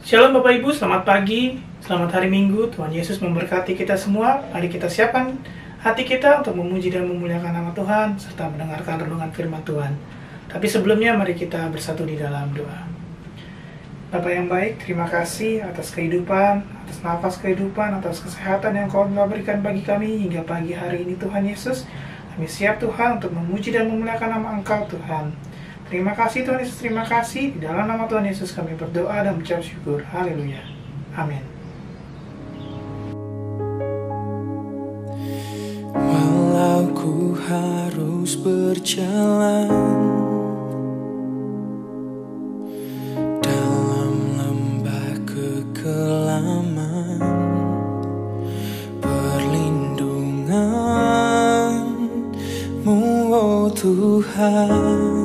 Shalom Bapak Ibu, selamat pagi, selamat hari Minggu. Tuhan Yesus memberkati kita semua. Mari kita siapkan hati kita untuk memuji dan memuliakan nama Tuhan, serta mendengarkan renungan firman Tuhan. Tapi sebelumnya mari kita bersatu di dalam doa. Bapak yang baik, terima kasih atas kehidupan, atas nafas kehidupan, atas kesehatan yang Kau telah berikan bagi kami hingga pagi hari ini Tuhan Yesus. Kami siap Tuhan untuk memuji dan memuliakan nama Engkau Tuhan. Terima kasih Tuhan Yesus, terima kasih. Di dalam nama Tuhan Yesus kami berdoa dan mengucap syukur. Haleluya. Amin. Walau ku harus berjalan dalam lembah kekelaman, perlindungan-Mu, oh Tuhan,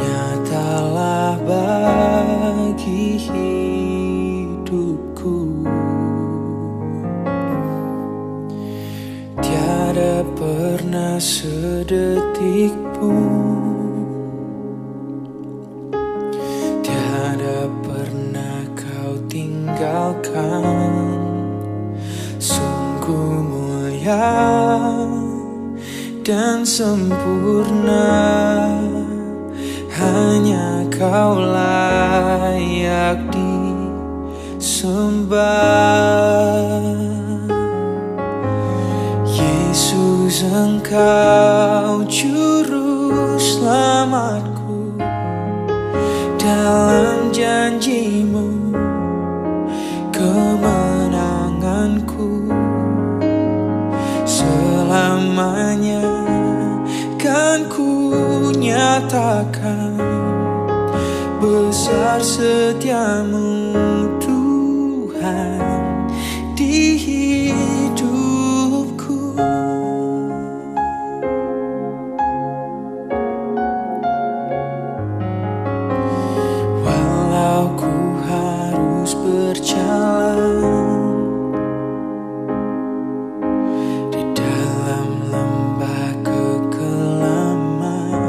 nyatalah bagi hidupku. Tiada pernah sedetik pun, tiada pernah Kau tinggalkan. Sungguh mulia dan sempurna, hanya Kau layak disembah. Yesus, Engkau juru selamatku. Dalam janji-Mu kemenanganku. Selamanya kan ku nyatakan besar setia-Mu Tuhan di hidupku. Walau ku harus berjalan di dalam lembah kekelaman,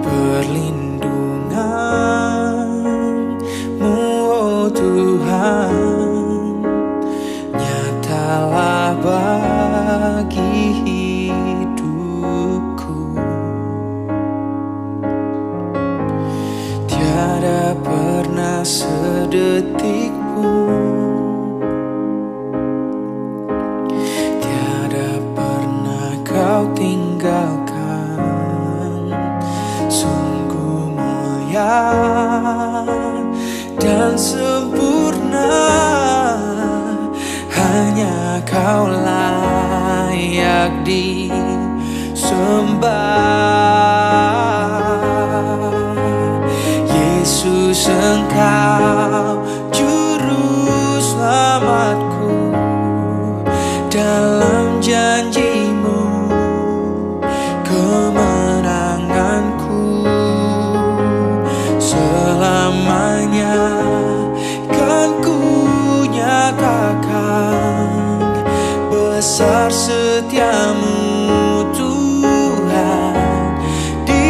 perlindungan-Mu, oh Tuhan, nyatalah bagi hidupku. Tiada pernah sedetik pun, tiada pernah Kau tinggalkan. Sungguh mulia dan sempurna, hanya Kau layak disembah. Yesus, Engkau juru selamatku. Dalam janji-Mu kemenanganku. Selamanya kan ku nyatakan besar setia-Mu Tuhan di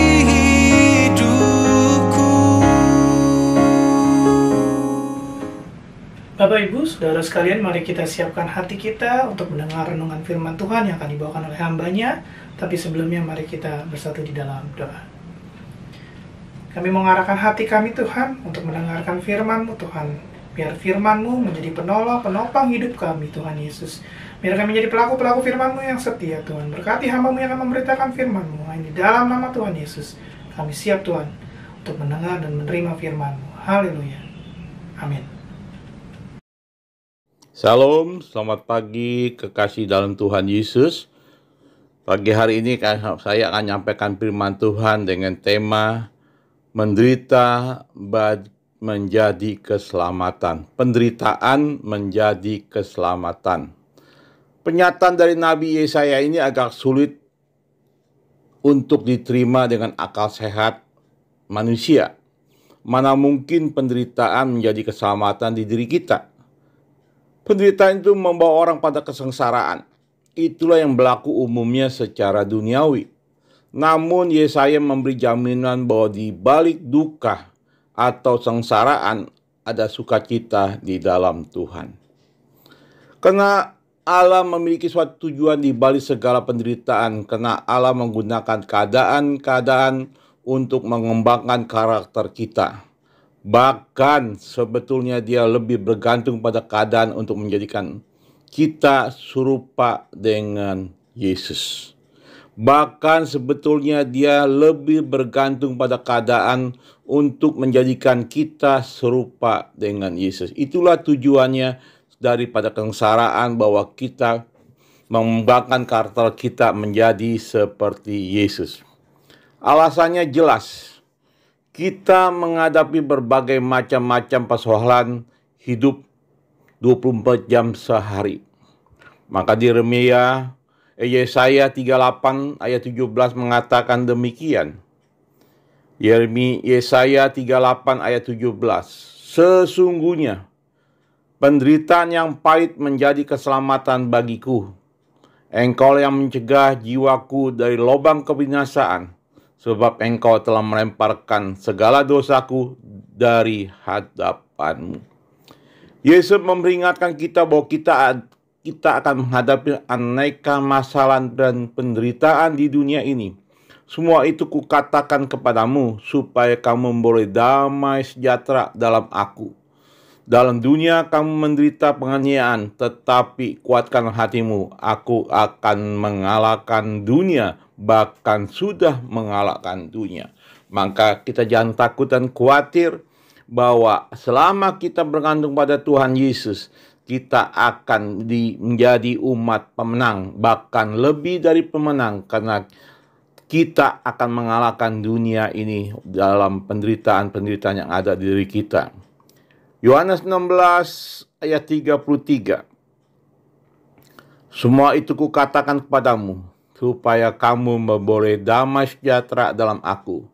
hidupku. Bapak Ibu, Saudara sekalian, mari kita siapkan hati kita untuk mendengar renungan firman Tuhan yang akan dibawakan oleh hamba-Nya. Tapi sebelumnya mari kita bersatu di dalam doa. Kami mengarahkan hati kami Tuhan untuk mendengarkan firman-Mu Tuhan. Biar firman-Mu menjadi penolong, penopang hidup kami Tuhan Yesus. Biar kami menjadi pelaku-pelaku firman-Mu yang setia Tuhan. Berkati hamba-Mu yang akan memberitakan firman-Mu. Di dalam nama Tuhan Yesus kami siap Tuhan untuk mendengar dan menerima firman-Mu. Haleluya. Amin. Salam, selamat pagi kekasih dalam Tuhan Yesus. Pagi hari ini saya akan menyampaikan firman Tuhan dengan tema menderita menjadi keselamatan. Penderitaan menjadi keselamatan. Pernyataan dari Nabi Yesaya ini agak sulit untuk diterima dengan akal sehat manusia. Mana mungkin penderitaan menjadi keselamatan di diri kita. Penderitaan itu membawa orang pada kesengsaraan. Itulah yang berlaku umumnya secara duniawi. Namun Yesaya memberi jaminan bahwa di balik duka atau sengsaraan, ada sukacita di dalam Tuhan. Karena Allah memiliki suatu tujuan di balik segala penderitaan, karena Allah menggunakan keadaan-keadaan untuk mengembangkan karakter kita. Bahkan sebetulnya Dia lebih bergantung pada keadaan untuk menjadikan kita serupa dengan Yesus. Bahkan sebetulnya Dia lebih bergantung pada keadaan untuk menjadikan kita serupa dengan Yesus. Itulah tujuannya daripada kesengsaraan, bahwa kita mengembangkan karakter kita menjadi seperti Yesus. Alasannya jelas. Kita menghadapi berbagai macam-macam persoalan hidup 24 jam sehari. Maka di Yesaya 38 ayat 17 mengatakan demikian. Yesaya 38 ayat 17. Sesungguhnya penderitaan yang pahit menjadi keselamatan bagiku. Engkau yang mencegah jiwaku dari lubang kebinasaan, sebab Engkau telah melemparkan segala dosaku dari hadapanmu. Yesus memperingatkan kita bahwa kita akan menghadapi aneka masalah dan penderitaan di dunia ini. Semua itu kukatakan kepadamu, supaya kamu memperoleh damai sejahtera dalam aku. Dalam dunia kamu menderita penganiayaan, tetapi kuatkan hatimu. Aku akan mengalahkan dunia, bahkan sudah mengalahkan dunia. Maka kita jangan takut dan khawatir, bahwa selama kita bergantung pada Tuhan Yesus, kita akan menjadi umat pemenang, bahkan lebih dari pemenang, karena kita akan mengalahkan dunia ini dalam penderitaan-penderitaan yang ada di diri kita. Yohanes 16 ayat 33. Semua itu kukatakan kepadamu, supaya kamu memperoleh damai sejahtera dalam aku.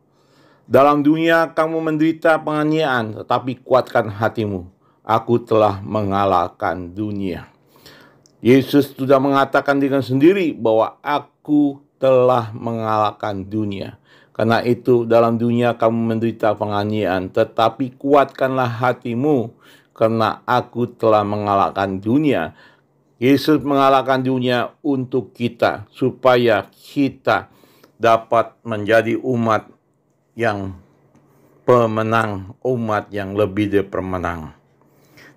Dalam dunia kamu menderita penganiayaan, tetapi kuatkan hatimu. Aku telah mengalahkan dunia. Yesus sudah mengatakan dengan sendiri bahwa aku telah mengalahkan dunia. Karena itu dalam dunia kamu menderita penganiayaan, tetapi kuatkanlah hatimu, karena aku telah mengalahkan dunia. Yesus mengalahkan dunia untuk kita, supaya kita dapat menjadi umat yang pemenang, umat yang lebih dari pemenang.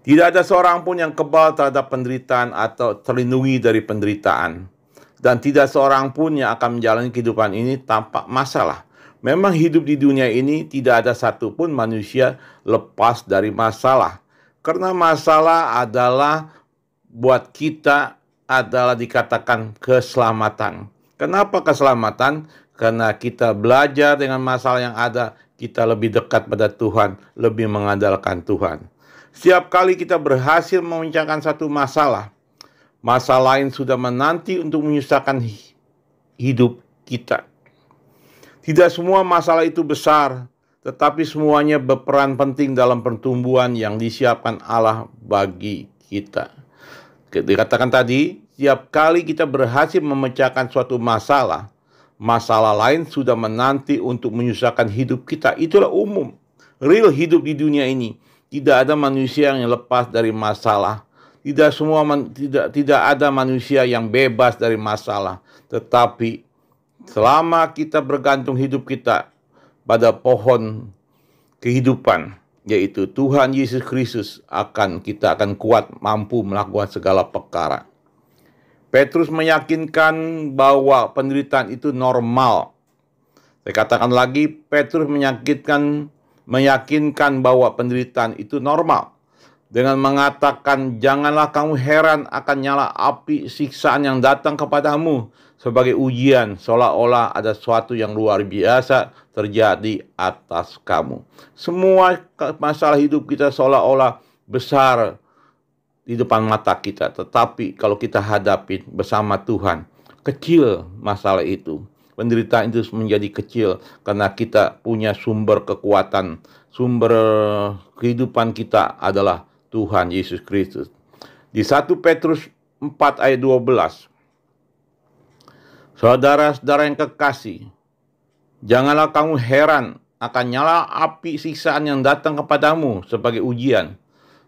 Tidak ada seorang pun yang kebal terhadap penderitaan atau terlindungi dari penderitaan. Dan tidak seorang pun yang akan menjalani kehidupan ini tanpa masalah. Memang hidup di dunia ini tidak ada satupun manusia lepas dari masalah. Karena masalah adalah buat kita adalah dikatakan keselamatan. Kenapa keselamatan? Karena kita belajar dengan masalah yang ada, kita lebih dekat pada Tuhan, lebih mengandalkan Tuhan. Setiap kali kita berhasil memecahkan satu masalah, masalah lain sudah menanti untuk menyusahkan hidup kita. Tidak semua masalah itu besar, tetapi semuanya berperan penting dalam pertumbuhan yang disiapkan Allah bagi kita. Dikatakan tadi, setiap kali kita berhasil memecahkan suatu masalah, masalah lain sudah menanti untuk menyusahkan hidup kita. Itulah umum, real hidup di dunia ini. Tidak ada manusia yang lepas dari masalah. Tidak ada manusia yang bebas dari masalah. Tetapi selama kita bergantung hidup kita pada pohon kehidupan, yaitu Tuhan Yesus Kristus, kita akan kuat, mampu melakukan segala perkara. Petrus meyakinkan bahwa penderitaan itu normal. Saya katakan lagi, Petrus meyakinkan bahwa penderitaan itu normal. Dengan mengatakan, janganlah kamu heran akan nyala api siksaan yang datang kepadamu sebagai ujian, seolah-olah ada sesuatu yang luar biasa terjadi atas kamu. Semua masalah hidup kita seolah-olah besar di depan mata kita, tetapi kalau kita hadapi bersama Tuhan, kecil masalah itu. Penderitaan itu menjadi kecil karena kita punya sumber kekuatan, sumber kehidupan kita adalah Tuhan Yesus Kristus. Di 1 Petrus 4 ayat 12. Saudara-saudara yang kekasih, janganlah kamu heran akan nyala api siksaan yang datang kepadamu sebagai ujian.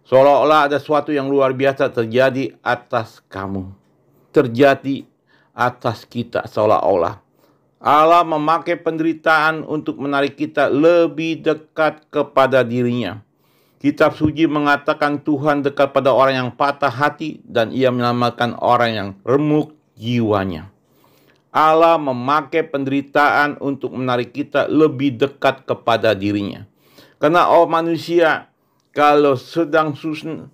Seolah-olah ada sesuatu yang luar biasa terjadi atas kamu. Terjadi atas kita seolah-olah. Allah memakai penderitaan untuk menarik kita lebih dekat kepada dirinya. Kitab suci mengatakan Tuhan dekat pada orang yang patah hati dan ia menyelamatkan orang yang remuk jiwanya. Allah memakai penderitaan untuk menarik kita lebih dekat kepada dirinya. Karena manusia kalau sedang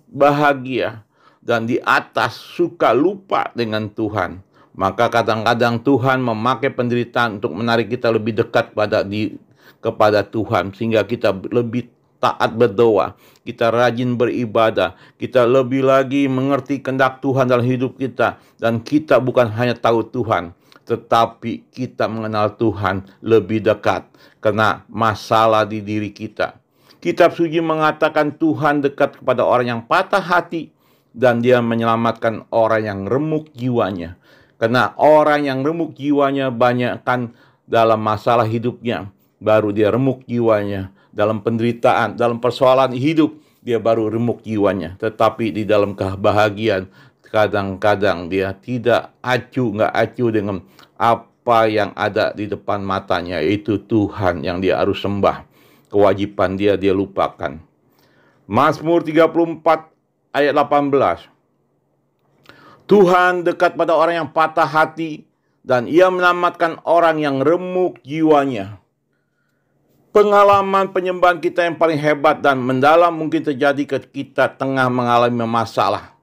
bahagia dan di atas suka lupa dengan Tuhan, maka kadang-kadang Tuhan memakai penderitaan untuk menarik kita lebih dekat kepada Tuhan, sehingga kita lebih taat berdoa, kita rajin beribadah, kita lebih lagi mengerti kehendak Tuhan dalam hidup kita, dan kita bukan hanya tahu Tuhan, tetapi kita mengenal Tuhan lebih dekat karena masalah di diri kita. Kitab suci mengatakan Tuhan dekat kepada orang yang patah hati dan dia menyelamatkan orang yang remuk jiwanya. Karena orang yang remuk jiwanya banyak kan dalam masalah hidupnya, baru dia remuk jiwanya. Dalam penderitaan, dalam persoalan hidup, dia baru remuk jiwanya. Tetapi di dalam kebahagiaan, kadang-kadang dia nggak acuh dengan apa yang ada di depan matanya, yaitu Tuhan yang dia harus sembah. Kewajiban dia lupakan. Mazmur 34 ayat 18. Tuhan dekat pada orang yang patah hati dan ia menyelamatkan orang yang remuk jiwanya. Pengalaman penyembahan kita yang paling hebat dan mendalam mungkin terjadi ketika kita tengah mengalami masalah.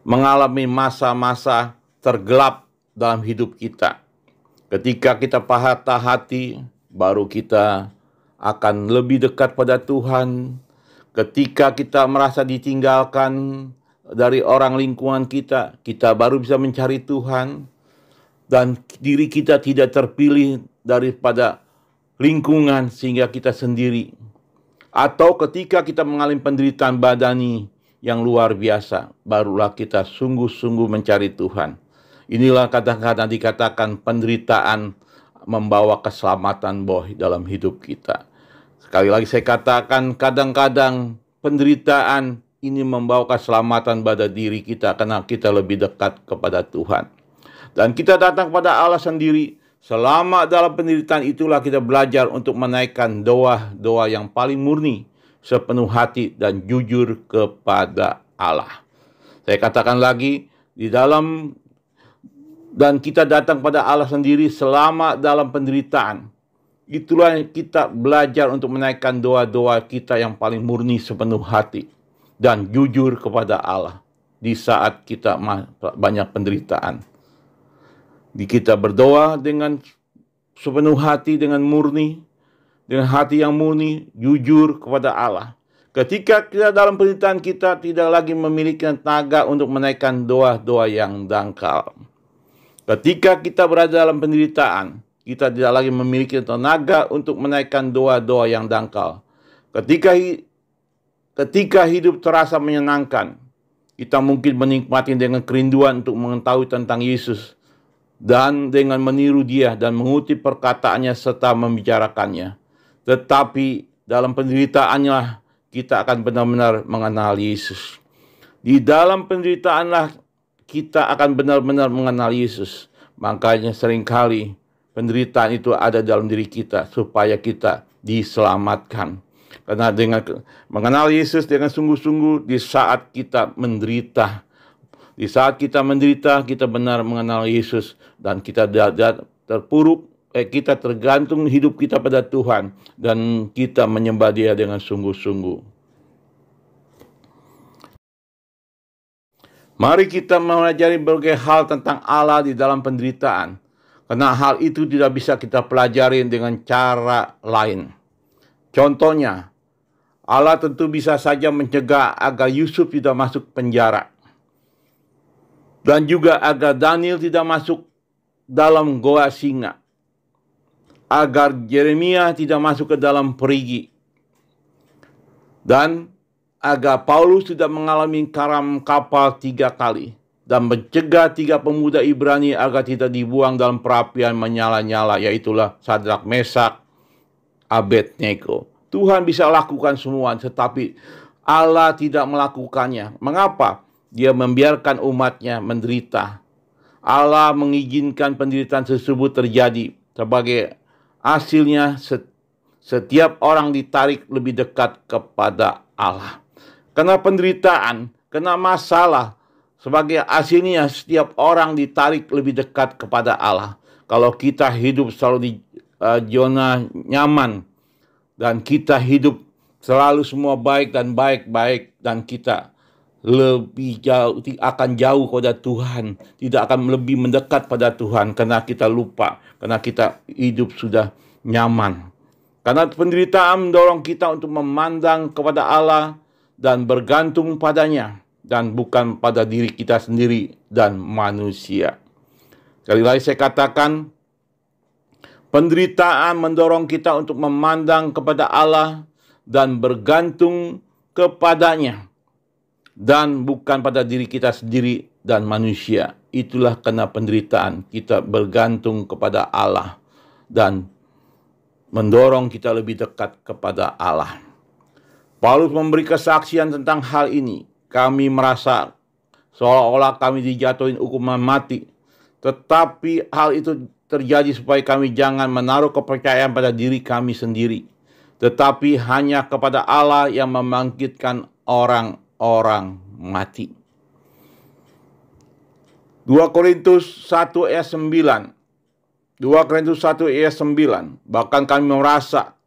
Mengalami masa-masa tergelap dalam hidup kita. Ketika kita patah hati, baru kita akan lebih dekat pada Tuhan. Ketika kita merasa ditinggalkan dari orang lingkungan kita, kita baru bisa mencari Tuhan. Dan diri kita tidak terpilih daripada lingkungan sehingga kita sendiri. Atau ketika kita mengalami penderitaan badani yang luar biasa, barulah kita sungguh-sungguh mencari Tuhan. Inilah kadang-kadang dikatakan penderitaan membawa keselamatan dalam hidup kita. Sekali lagi saya katakan, kadang-kadang penderitaan ini membawa keselamatan pada diri kita karena kita lebih dekat kepada Tuhan. Dan kita datang kepada Allah sendiri. Selama dalam penderitaan itulah kita belajar untuk menaikkan doa-doa yang paling murni, sepenuh hati dan jujur kepada Allah. Saya katakan lagi, dan kita datang pada Allah sendiri selama dalam penderitaan. Itulah kita belajar untuk menaikkan doa-doa kita yang paling murni sepenuh hati dan jujur kepada Allah di saat kita banyak penderitaan. Kita berdoa dengan sepenuh hati, dengan murni, dengan hati yang murni, jujur kepada Allah. Ketika kita dalam penderitaan, kita tidak lagi memiliki tenaga untuk menaikkan doa-doa yang dangkal. Ketika kita berada dalam penderitaan, kita tidak lagi memiliki tenaga untuk menaikkan doa-doa yang dangkal. Ketika hidup terasa menyenangkan, kita mungkin menikmati dengan kerinduan untuk mengetahui tentang Yesus dan dengan meniru Dia dan mengutip perkataannya serta membicarakannya. Tetapi dalam penderitaannya kita akan benar-benar mengenal Yesus. Di dalam penderitaanlah kita akan benar-benar mengenal Yesus. Makanya seringkali penderitaan itu ada dalam diri kita supaya kita diselamatkan. Karena dengan mengenal Yesus dengan sungguh-sungguh di saat kita menderita. Di saat kita menderita, kita benar mengenal Yesus dan kita kita tergantung hidup kita pada Tuhan dan kita menyembah Dia dengan sungguh-sungguh. Mari kita mempelajari berbagai hal tentang Allah di dalam penderitaan. Karena hal itu tidak bisa kita pelajari dengan cara lain. Contohnya, Allah tentu bisa saja mencegah agar Yusuf tidak masuk penjara. Dan juga agar Daniel tidak masuk dalam goa singa. Agar Yeremia tidak masuk ke dalam perigi. Dan agar Paulus tidak mengalami karam kapal 3 kali. Dan mencegah 3 pemuda Ibrani agar tidak dibuang dalam perapian menyala-nyala. Yaitulah Sadrak, Mesak, Abednego. Tuhan bisa lakukan semua, tetapi Allah tidak melakukannya. Mengapa? Dia membiarkan umatnya menderita. Allah mengizinkan penderitaan tersebut terjadi sebagai hasilnya setiap orang ditarik lebih dekat kepada Allah. Kena penderitaan, kena masalah, sebagai hasilnya setiap orang ditarik lebih dekat kepada Allah. Kalau kita hidup selalu di zona nyaman, dan kita hidup selalu semua baik dan kita lebih jauh akan jauh pada Tuhan, tidak akan lebih mendekat pada Tuhan karena kita lupa, karena kita hidup sudah nyaman. Karena penderitaan mendorong kita untuk memandang kepada Allah dan bergantung padanya dan bukan pada diri kita sendiri dan manusia. Sekali lagi saya katakan, penderitaan mendorong kita untuk memandang kepada Allah dan bergantung kepadanya dan bukan pada diri kita sendiri dan manusia. Itulah karena penderitaan kita bergantung kepada Allah dan mendorong kita lebih dekat kepada Allah. Paulus memberi kesaksian tentang hal ini. Kami merasa seolah-olah kami dijatuhin hukuman mati, tetapi hal itu terjadi supaya kami jangan menaruh kepercayaan pada diri kami sendiri, tetapi hanya kepada Allah yang membangkitkan orang-orang mati. 2 Korintus 1 ayat 9. 2 Korintus 1 ayat 9. Bahkan kami merasa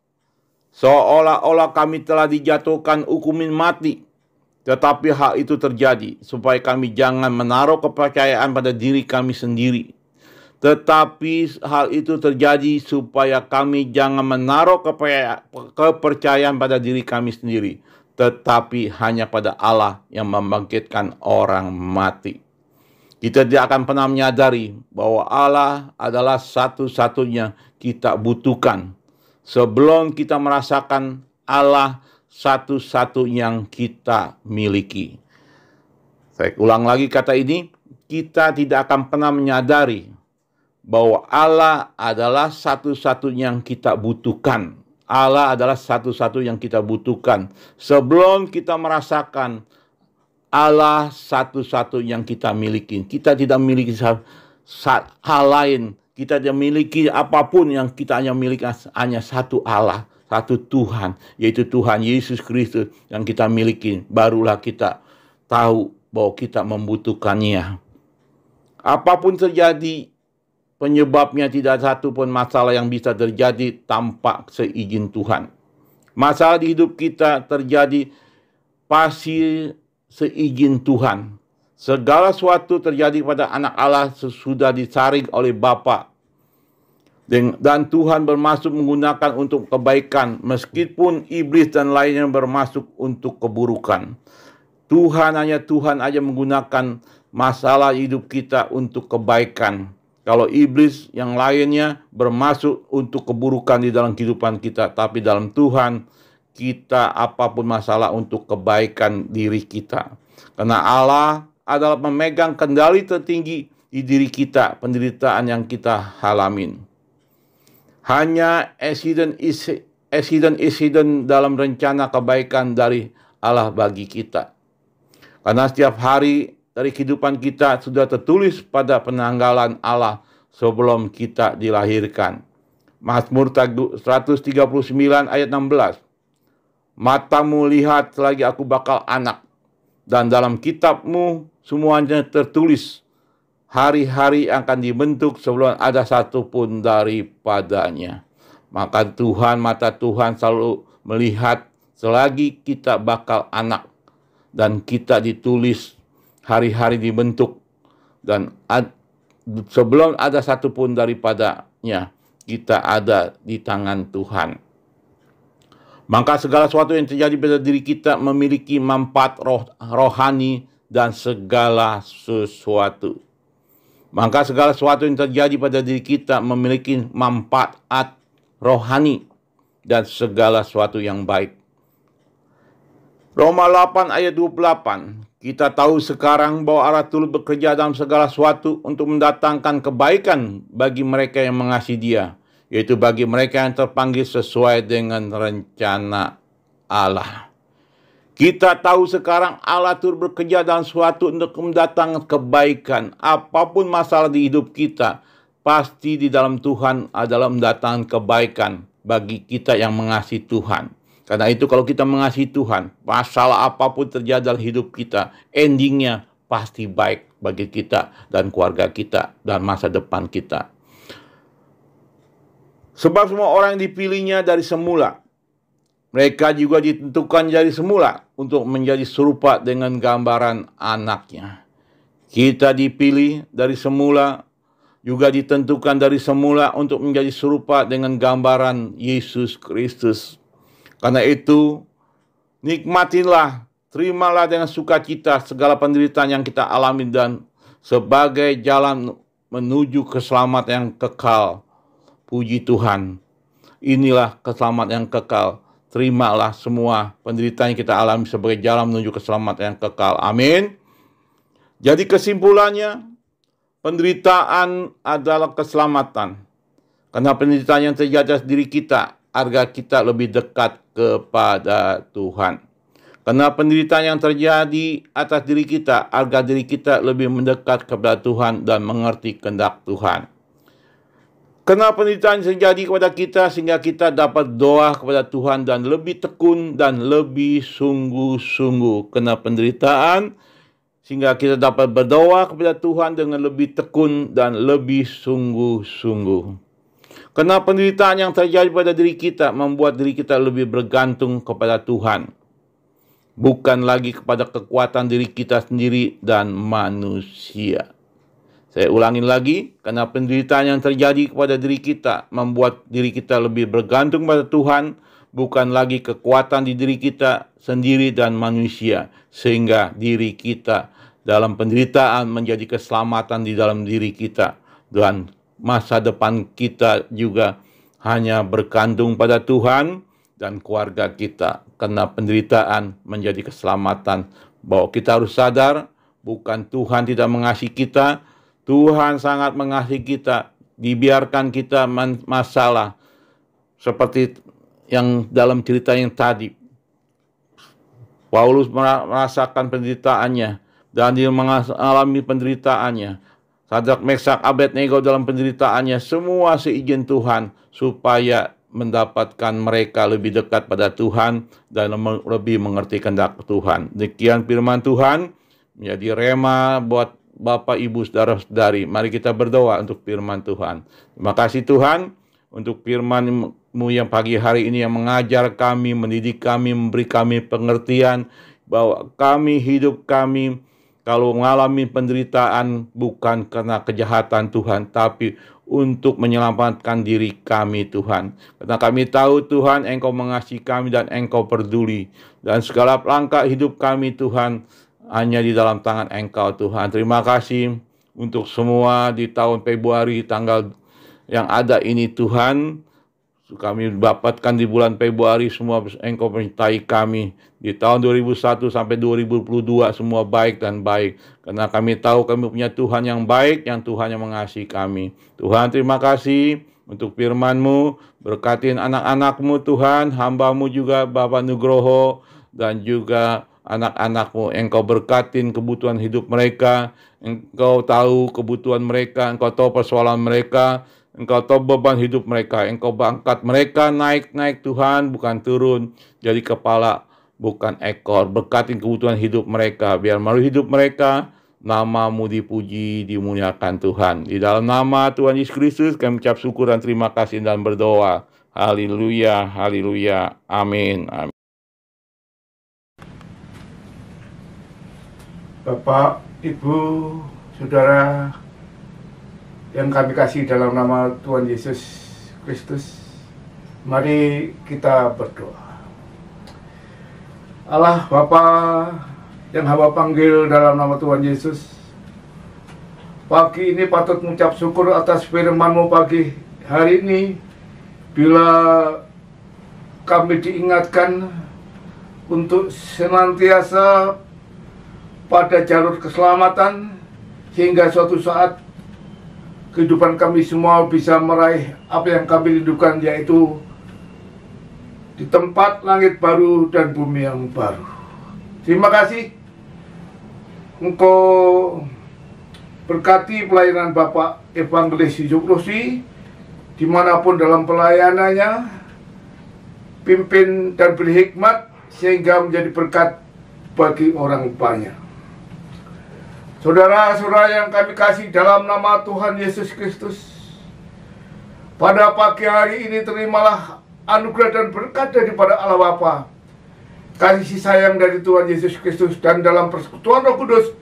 seolah-olah kami telah dijatuhkan hukuman mati, tetapi hal itu terjadi supaya kami jangan menaruh kepercayaan pada diri kami sendiri, tetapi hal itu terjadi supaya kami jangan menaruh kepercayaan pada diri kami sendiri, tetapi hanya pada Allah yang membangkitkan orang mati. Kita tidak akan pernah menyadari bahwa Allah adalah satu-satunya kita butuhkan sebelum kita merasakan Allah satu-satu yang kita miliki. Saya ulang lagi kata ini, kita tidak akan pernah menyadari bahwa Allah adalah satu-satu yang kita butuhkan. Allah adalah satu-satu yang kita butuhkan sebelum kita merasakan Allah satu-satu yang kita miliki. Kita tidak memiliki hal lain. Kita tidak memiliki apapun, yang kita hanya miliki hanya satu Allah, satu Tuhan, yaitu Tuhan Yesus Kristus yang kita miliki. Barulah kita tahu bahwa kita membutuhkannya. Apapun terjadi, penyebabnya tidak satu pun masalah yang bisa terjadi tanpa seizin Tuhan. Masalah di hidup kita terjadi pasti seizin Tuhan. Segala sesuatu terjadi pada anak Allah sesudah disaring oleh Bapa. Dan Tuhan bermaksud menggunakan untuk kebaikan, meskipun iblis dan lainnya bermaksud untuk keburukan. Tuhan aja menggunakan masalah hidup kita untuk kebaikan. Kalau iblis yang lainnya bermaksud untuk keburukan di dalam kehidupan kita, tapi dalam Tuhan kita apapun masalah untuk kebaikan diri kita. Karena Allah adalah memegang kendali tertinggi di diri kita, penderitaan yang kita alamin. Hanya insiden dalam rencana kebaikan dari Allah bagi kita. Karena setiap hari dari kehidupan kita sudah tertulis pada penanggalan Allah sebelum kita dilahirkan. Mazmur 139 ayat 16. Matamu lihat selagi aku bakal anak, dan dalam kitabmu semuanya tertulis. Hari-hari akan dibentuk sebelum ada satu pun daripadanya. Maka mata Tuhan selalu melihat selagi kita bakal anak, dan kita ditulis hari-hari dibentuk, dan sebelum ada satu pun daripadanya, kita ada di tangan Tuhan. Maka segala sesuatu yang terjadi pada diri kita memiliki manfaat rohani dan segala sesuatu. Maka segala sesuatu yang terjadi pada diri kita memiliki manfaat rohani dan segala sesuatu yang baik. Roma 8 ayat 28. Kita tahu sekarang bahwa Allah turut bekerja dalam segala sesuatu untuk mendatangkan kebaikan bagi mereka yang mengasihi Dia, yaitu bagi mereka yang terpanggil sesuai dengan rencana Allah. Kita tahu sekarang Allah turut bekerja dalam suatu untuk mendatangkan kebaikan. Apapun masalah di hidup kita, pasti di dalam Tuhan adalah mendatangkan kebaikan bagi kita yang mengasihi Tuhan. Karena itu kalau kita mengasihi Tuhan, masalah apapun terjadi dalam hidup kita, endingnya pasti baik bagi kita dan keluarga kita dan masa depan kita. Sebab semua orang yang dipilihnya dari semula, mereka juga ditentukan dari semula untuk menjadi serupa dengan gambaran anaknya. Kita dipilih dari semula, juga ditentukan dari semula untuk menjadi serupa dengan gambaran Yesus Kristus. Karena itu, nikmatilah, terimalah dengan sukacita segala penderitaan yang kita alami dan sebagai jalan menuju keselamatan yang kekal. Puji Tuhan, inilah keselamatan yang kekal. Terimalah semua penderitaan yang kita alami sebagai jalan menuju keselamatan yang kekal. Amin. Jadi kesimpulannya, penderitaan adalah keselamatan. Karena penderitaan yang terjadi atas diri kita, agar kita lebih dekat kepada Tuhan. Karena penderitaan yang terjadi atas diri kita, agar diri kita lebih mendekat kepada Tuhan dan mengerti kehendak Tuhan. Karena penderitaan terjadi kepada kita, sehingga kita dapat doa kepada Tuhan dan lebih tekun dan lebih sungguh-sungguh. Karena penderitaan, sehingga kita dapat berdoa kepada Tuhan dengan lebih tekun dan lebih sungguh-sungguh. Karena penderitaan yang terjadi pada diri kita membuat diri kita lebih bergantung kepada Tuhan, bukan lagi kepada kekuatan diri kita sendiri dan manusia. Saya ulangi lagi, karena penderitaan yang terjadi kepada diri kita membuat diri kita lebih bergantung pada Tuhan, bukan lagi kekuatan di diri kita sendiri dan manusia, sehingga diri kita dalam penderitaan menjadi keselamatan di dalam diri kita, dan masa depan kita juga hanya bergantung pada Tuhan dan keluarga kita. Karena penderitaan menjadi keselamatan. Bahwa kita harus sadar, bukan Tuhan tidak mengasihi kita, Tuhan sangat mengasihi kita. Dibiarkan kita masalah seperti yang dalam cerita yang tadi. Paulus merasakan penderitaannya dan dia mengalami penderitaannya. Sadrak, Meshak, Abednego dalam penderitaannya, semua seizin Tuhan supaya mendapatkan mereka lebih dekat pada Tuhan dan lebih mengerti kehendak Tuhan. Demikian firman Tuhan menjadi rema buat Bapak, Ibu, Saudara-saudari. Mari kita berdoa untuk firman Tuhan. Terima kasih Tuhan untuk firman-Mu yang pagi hari ini yang mengajar kami, mendidik kami, memberi kami pengertian bahwa hidup kami kalau mengalami penderitaan bukan karena kejahatan Tuhan, tapi untuk menyelamatkan diri kami Tuhan. Karena kami tahu Tuhan, Engkau mengasihi kami dan Engkau peduli. Dan segala langkah hidup kami Tuhan, hanya di dalam tangan Engkau Tuhan. Terima kasih untuk semua di tahun Februari tanggal yang ada ini Tuhan. Kami dapatkan di bulan Februari semua Engkau menyertai kami. Di tahun 2001 sampai 2022 semua baik dan baik. Karena kami tahu kami punya Tuhan yang baik, yang Tuhan yang mengasihi kami. Tuhan terima kasih untuk firman-Mu. Berkatin anak-anak-Mu Tuhan, hamba-Mu juga Bapak Nugroho dan juga anak-anak-Mu. Engkau berkatin kebutuhan hidup mereka. Engkau tahu kebutuhan mereka, Engkau tahu persoalan mereka. Engkau tahu beban hidup mereka. Engkau angkat mereka naik-naik Tuhan, bukan turun. Jadi kepala, bukan ekor. Berkatin kebutuhan hidup mereka. Biar melalui hidup mereka, nama-Mu dipuji, dimuliakan Tuhan. Di dalam nama Tuhan Yesus Kristus, kami ucap syukur dan terima kasih dan berdoa. Haleluya, haleluya, amin, amin. Bapak, Ibu, Saudara, yang kami kasih dalam nama Tuhan Yesus Kristus, mari kita berdoa. Allah Bapa yang hamba panggil dalam nama Tuhan Yesus, pagi ini patut mengucap syukur atas firman-Mu pagi hari ini. Bila kami diingatkan untuk senantiasa pada jalur keselamatan, hingga suatu saat kehidupan kami semua bisa meraih apa yang kami rindukan, yaitu di tempat langit baru dan bumi yang baru. Terima kasih. Engkau berkati pelayanan Bapak Evangelis Yusuf dimanapun dalam pelayanannya, pimpin dan beri hikmat sehingga menjadi berkat bagi orang banyak. Saudara-saudara yang kami kasih dalam nama Tuhan Yesus Kristus, pada pagi hari ini terimalah anugerah dan berkat daripada Allah Bapa, kasih sayang dari Tuhan Yesus Kristus, dan dalam persekutuan Roh Kudus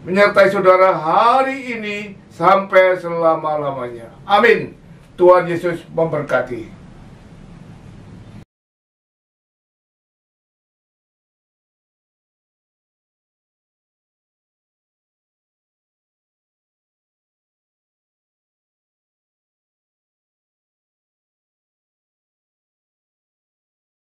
menyertai saudara hari ini sampai selama-lamanya. Amin. Tuhan Yesus memberkati.